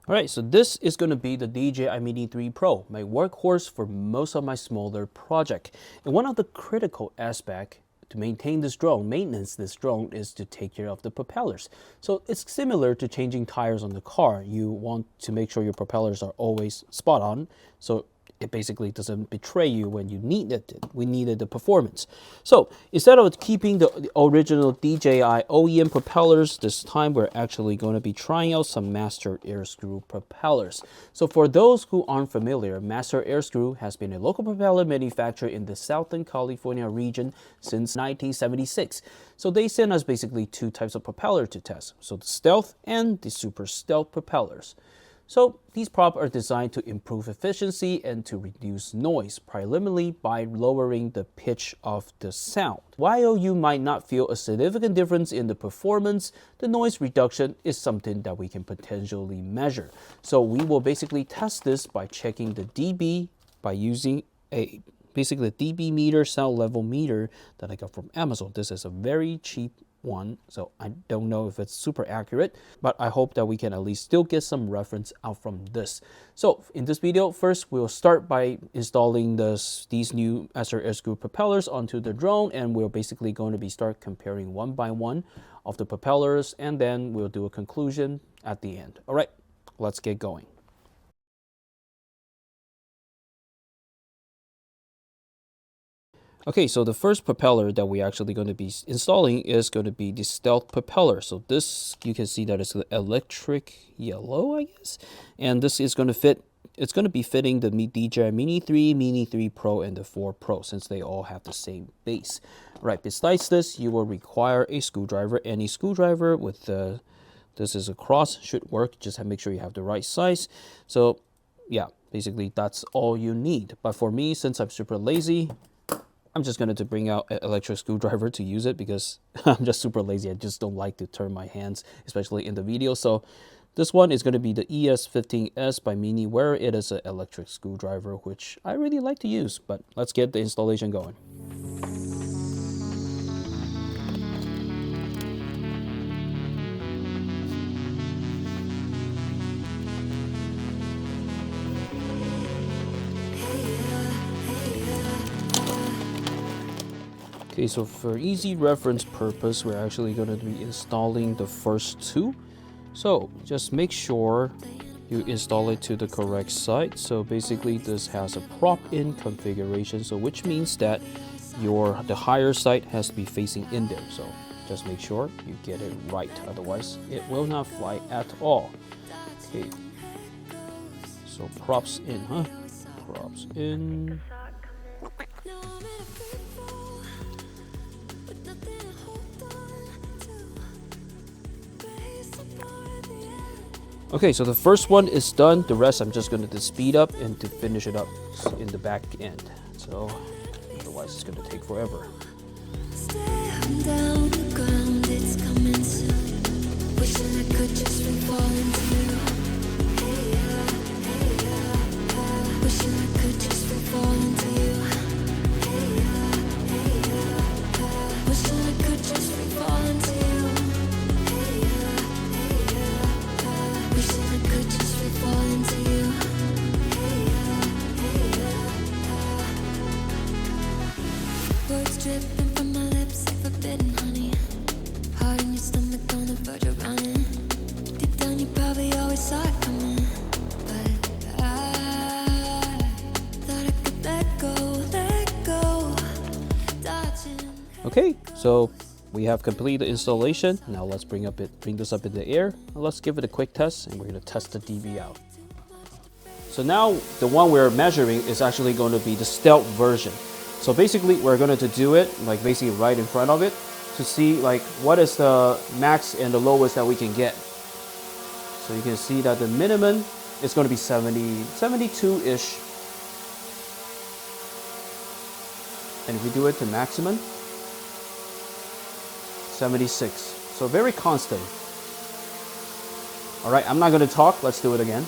Alright, so this is going to be the DJI Mini 3 Pro, my workhorse for most of my smaller project. And one of the critical aspects to maintain this drone, is to take care of the propellers. So it's similar to changing tires on the car. You want to make sure your propellers are always spot on, so it basically doesn't betray you when you need it. We needed the performance. So instead of keeping the original DJI OEM propellers, this time we're actually going to be trying out some Master Airscrew propellers. So for those who aren't familiar, Master Airscrew has been a local propeller manufacturer in the Southern California region since 1976. So they sent us basically two types of propeller to test. So the stealth and the super stealth propellers. So these props are designed to improve efficiency and to reduce noise, primarily by lowering the pitch of the sound. While you might not feel a significant difference in the performance, the noise reduction is something that we can potentially measure. So we will basically test this by checking the dB by using basically a dB meter, sound level meter that I got from Amazon. This is a very cheap one, so I don't know if it's super accurate, but I hope that we can at least still get some reference out from this. So in this video, first we'll start by installing these new Master Airscrew propellers onto the drone, and we're basically going to be start comparing one by one of the propellers, and then we'll do a conclusion at the end. All right, let's get going. Okay, so the first propeller that we're actually going to be installing is going to be the stealth propeller. So this, you can see that it's the electric yellow, I guess. And this is going to fit, it's going to be fitting the DJI Mini 3, Mini 3 Pro, and the 4 Pro, since they all have the same base. Right, besides this, you will require a screwdriver. Any screwdriver with this is a cross should work. Just make sure you have the right size. So yeah, basically that's all you need. But for me, since I'm super lazy, I'm just going to bring out an electric screwdriver to use it because I'm just super lazy. I just don't like to turn my hands, especially in the video. So this one is going to be the ES15S by Miniware. It is an electric screwdriver, which I really like to use. But let's get the installation going. Okay, so for easy reference purpose, we're actually going to be installing the first two. So just make sure you install it to the correct side. So basically this has a prop-in configuration, so which means that the higher side has to be facing in there. So just make sure you get it right, otherwise it will not fly at all. Okay, so props in, props in. Okay, so the first one is done. The rest I'm just going to speed up and to finish it up in the back end. So otherwise it's going to take forever. Dripping from my lips like forbidden honey. Heart in your stomach on the verge of running. Deep down you probably always saw it coming, but I thought I could let go, dodging. Okay, so we have completed the installation. Now let's bring this up in the air. Let's give it a quick test, and we're going to test the dB out. So now the one we're measuring is actually going to be the stealth version. So basically we're going to do it like basically right in front of it to see like what is the max and the lowest that we can get. So you can see that the minimum is going to be 72-ish. And if we do it to maximum, 76. So very constant. All right, I'm not going to talk. Let's do it again.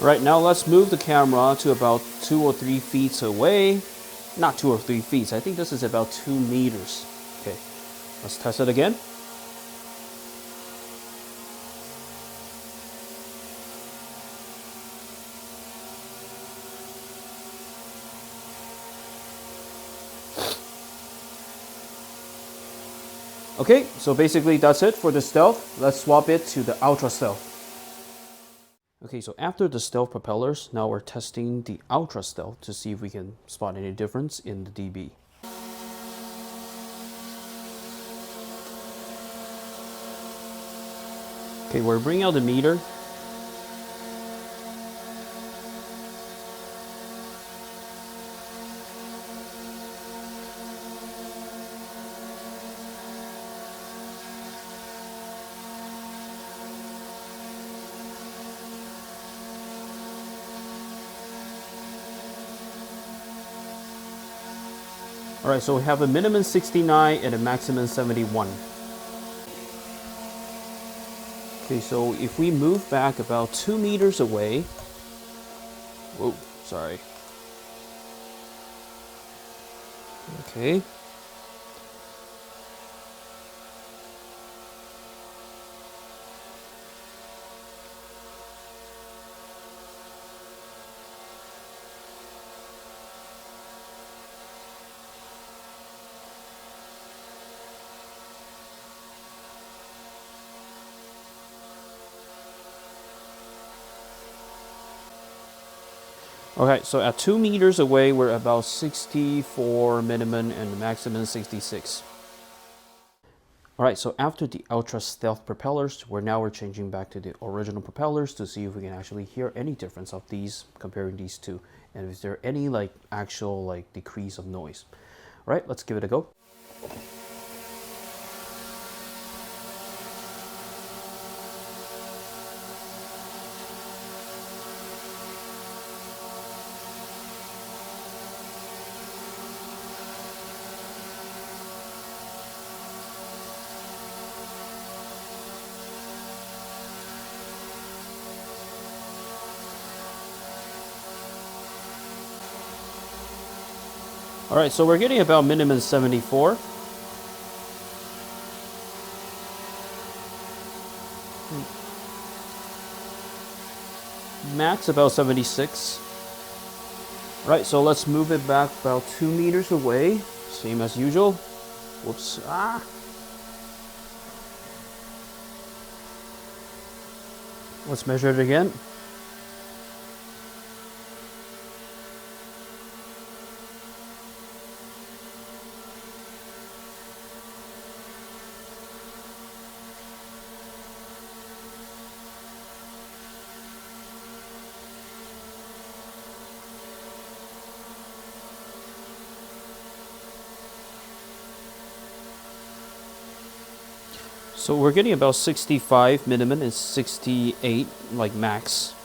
All right, now let's move the camera to about 2 or 3 feet away. Not 2 or 3 feet, I think this is about 2 meters. Okay, let's test it again. Okay, so basically that's it for the stealth. Let's swap it to the ultra stealth. Okay, so after the stealth propellers, now we're testing the ultra stealth to see if we can spot any difference in the dB. Okay, we're bringing out the meter. All right, so we have a minimum 69 and a maximum 71. Okay, so if we move back about 2 meters away, whoa, sorry. Okay. Okay, so at 2 meters away, we're about 64 minimum and maximum 66. All right, so after the ultra stealth propellers, we're changing back to the original propellers to see if we can actually hear any difference of these, comparing these two, and is there any actual decrease of noise. All right, let's give it a go. All right, so we're getting about minimum 74. Max about 76. All right, so let's move it back about 2 meters away, same as usual. Whoops, Let's measure it again. So we're getting about 65 minimum and 68 max.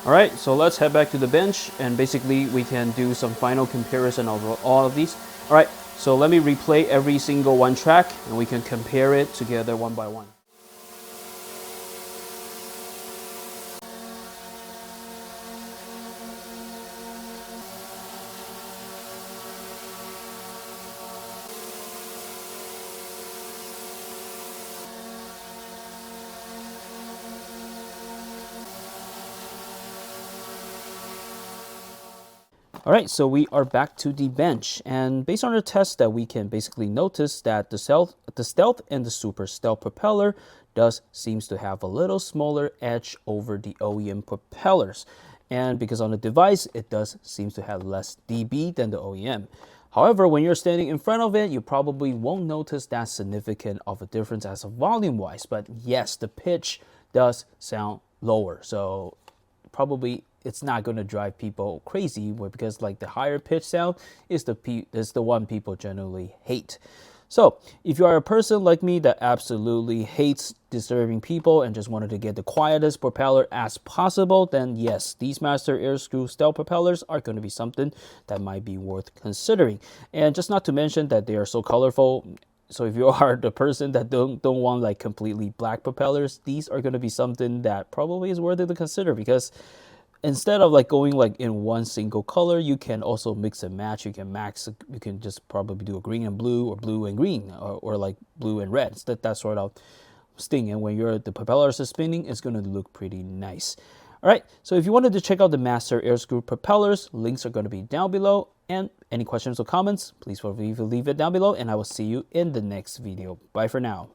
All right, so let's head back to the bench and basically we can do some final comparison of all of these. All right, so let me replay every single one track and we can compare it together one by one. All right, so we are back to the bench, and based on the test that we can basically notice that the stealth and the super stealth propeller seems to have a little smaller edge over the OEM propellers, and because on the device it seems to have less dB than the OEM. However, when you're standing in front of it, you probably won't notice that significant of a difference as a volume wise, but yes, the pitch does sound lower, so probably it's not going to drive people crazy because the higher pitch sound is the one people generally hate. So if you are a person like me that absolutely hates disturbing people and just wanted to get the quietest propeller as possible, then yes, these Master Airscrew stealth propellers are going to be something that might be worth considering. And just not to mention that they are so colorful. So if you are the person that don't want like completely black propellers, these are going to be something that probably is worthy to consider, because instead of like going like in one single color, you can also mix and match. You can just probably do a green and blue, or blue and green, or like blue and red. So that sort of thing. And when the propellers are spinning, it's going to look pretty nice. All right, so if you wanted to check out the Master Air Screw propellers, links are going to be down below. And any questions or comments, please feel free to leave it down below, and I will see you in the next video. Bye for now.